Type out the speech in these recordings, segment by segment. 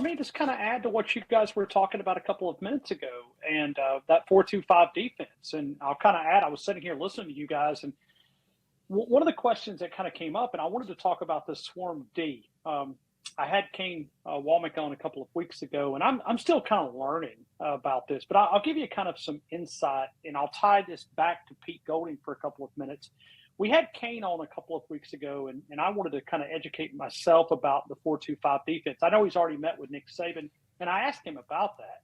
me just kind of add to what you guys were talking about a couple of minutes ago, and that 4-2-5 defense. And I'll kind of add, I was sitting here listening to you guys, and one of the questions that kind of came up, and I wanted to talk about the swarm D. I had Kane Wommack on a couple of weeks ago, and I'm still kind of learning about this, but I'll give you kind of some insight, and I'll tie this back to Pete Golding for a couple of minutes. We had Kane on a couple of weeks ago, and I wanted to kind of educate myself about the 4-2-5 defense. I know he's already met with Nick Saban, and I asked him about that.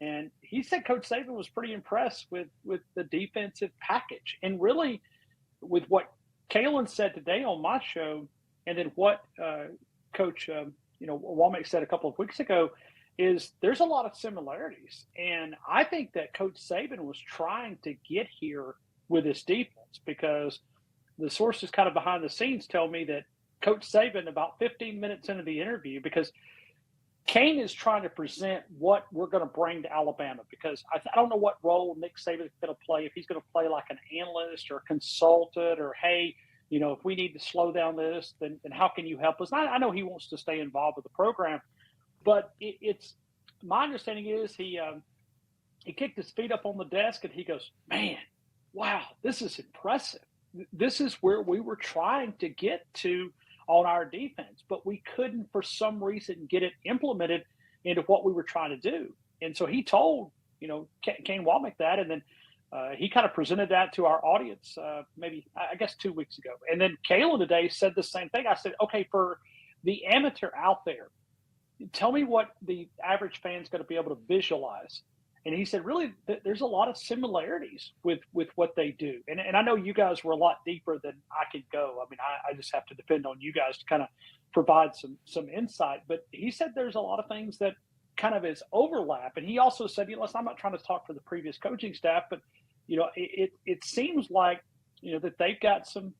And he said Coach Saban was pretty impressed with the defensive package. And really, with what Kalen said today on my show, and then what Coach Wommack said a couple of weeks ago, is there's a lot of similarities. And I think that Coach Saban was trying to get here with this defense, because the sources kind of behind the scenes tell me that Coach Saban, about 15 minutes into the interview, because Kane is trying to present what we're going to bring to Alabama, because I don't know what role Nick Saban is going to play, if he's going to play like an analyst or a consultant, or, hey, if we need to slow down this, then how can you help us? I know he wants to stay involved with the program, but it's my understanding is he kicked his feet up on the desk and he goes, man, wow, this is impressive. This is where we were trying to get to on our defense, but we couldn't, for some reason, get it implemented into what we were trying to do. And so he told, Kane Wommack that, and then he kind of presented that to our audience maybe, I guess, 2 weeks ago. And then Kalen today said the same thing. I said, okay, for the amateur out there, tell me what the average fan's going to be able to visualize. And he said, really, there's a lot of similarities with what they do. And I know you guys were a lot deeper than I could go. I mean, I just have to depend on you guys to kind of provide some insight. But he said there's a lot of things that kind of is overlap. And he also said, listen, I'm not trying to talk for the previous coaching staff, but, it seems like, that they've got some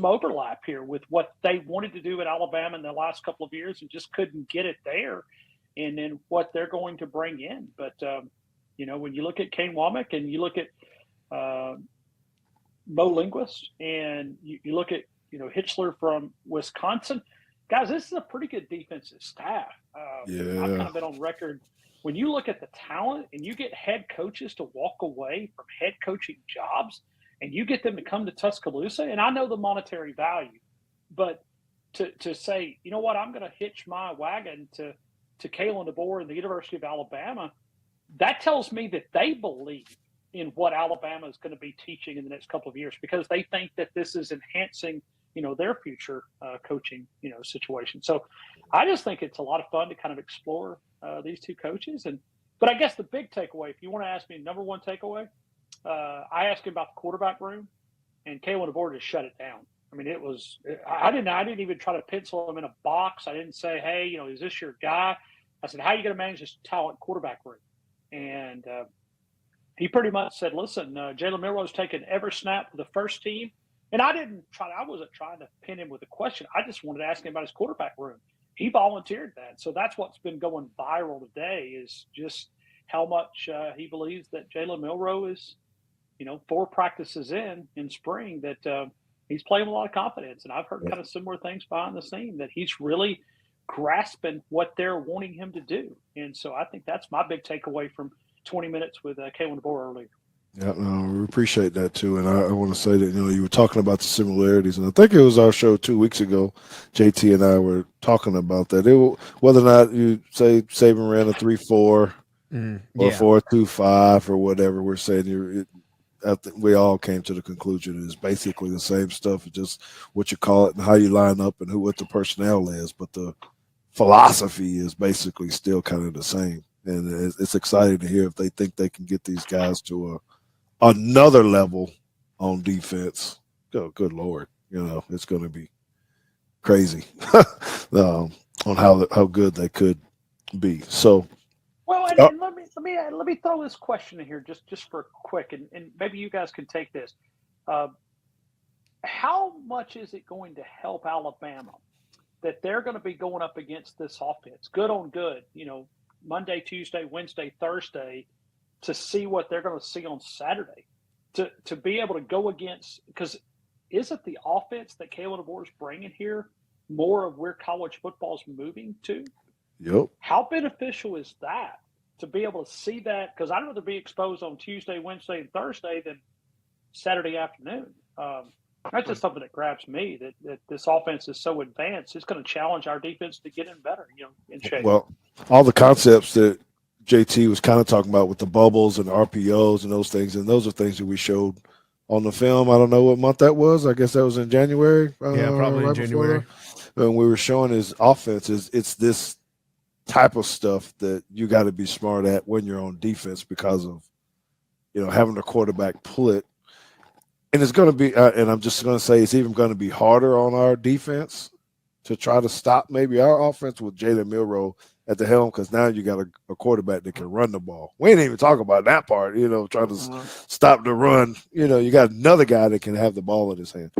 overlap here with what they wanted to do at Alabama in the last couple of years and just couldn't get it there. And then what they're going to bring in. But, when you look at Kane Wommack and you look at Mo Linguist and you look at, Hitchler from Wisconsin, guys, this is a pretty good defensive staff. Yeah. I've kind of been on record. When you look at the talent and you get head coaches to walk away from head coaching jobs and you get them to come to Tuscaloosa, and I know the monetary value, but to say, you know what, I'm going to hitch my wagon to Kalen DeBoer and the University of Alabama, that tells me that they believe in what Alabama is going to be teaching in the next couple of years, because they think that this is enhancing, their future coaching, situation. So I just think it's a lot of fun to kind of explore these two coaches. But I guess the big takeaway, if you want to ask me number one takeaway, I asked him about the quarterback room, and Kalen DeBoer just shut it down. I mean, I didn't even try to pencil him in a box. I didn't say, hey, is this your guy? I said, how are you going to manage this talent quarterback room? And he pretty much said, listen, Jalen Milroe's taken every snap for the first team. And I wasn't trying to pin him with a question. I just wanted to ask him about his quarterback room. He volunteered that. So that's what's been going viral today, is just how much he believes that Jalen Milroe is, 4 practices in spring, that he's playing with a lot of confidence. And I've heard kind of similar things behind the scene, that he's really grasping what they're wanting him to do. And so I think that's my big takeaway from 20 minutes with Kalen DeBoer earlier. Yeah, no, we appreciate that too. And I want to say that, you were talking about the similarities, and I think it was our show 2 weeks ago, JT and I were talking about that. Whether or not you say Saban ran a 3-4 or 4-2-5 or whatever, we're saying I think we all came to the conclusion it's basically the same stuff, just what you call it and how you line up and what the personnel is. But the philosophy is basically still kind of the same. And it's exciting to hear if they think they can get these guys to another level on defense. Oh, good Lord. It's going to be crazy on how good they could be. So, well, and let me throw this question in here just for quick, and maybe you guys can take this. How much is it going to help Alabama that they're going to be going up against this offense, good on good, Monday, Tuesday, Wednesday, Thursday, to see what they're going to see on Saturday, to be able to go against, because isn't the offense that Kalen DeBoer is bringing here more of where college football is moving to? Yep. How beneficial is that to be able to see that? Because I'd rather be exposed on Tuesday, Wednesday, and Thursday than Saturday afternoon. That's just something that grabs me, that this offense is so advanced. It's going to challenge our defense to get in better, in shape. Well, all the concepts that JT was kind of talking about with the bubbles and RPOs and those things are things that we showed on the film. I don't know what month that was. I guess that was in January. Probably in January. And we were showing his offenses. It's this type of stuff that you got to be smart at when you're on defense because of, having the quarterback pull it. And it's going to be, and I'm just going to say it's even going to be harder on our defense to try to stop maybe our offense with Jalen Milroe at the helm, because now you got a quarterback that can run the ball. We ain't even talking about that part, trying to stop the run. You got another guy that can have the ball in his hand.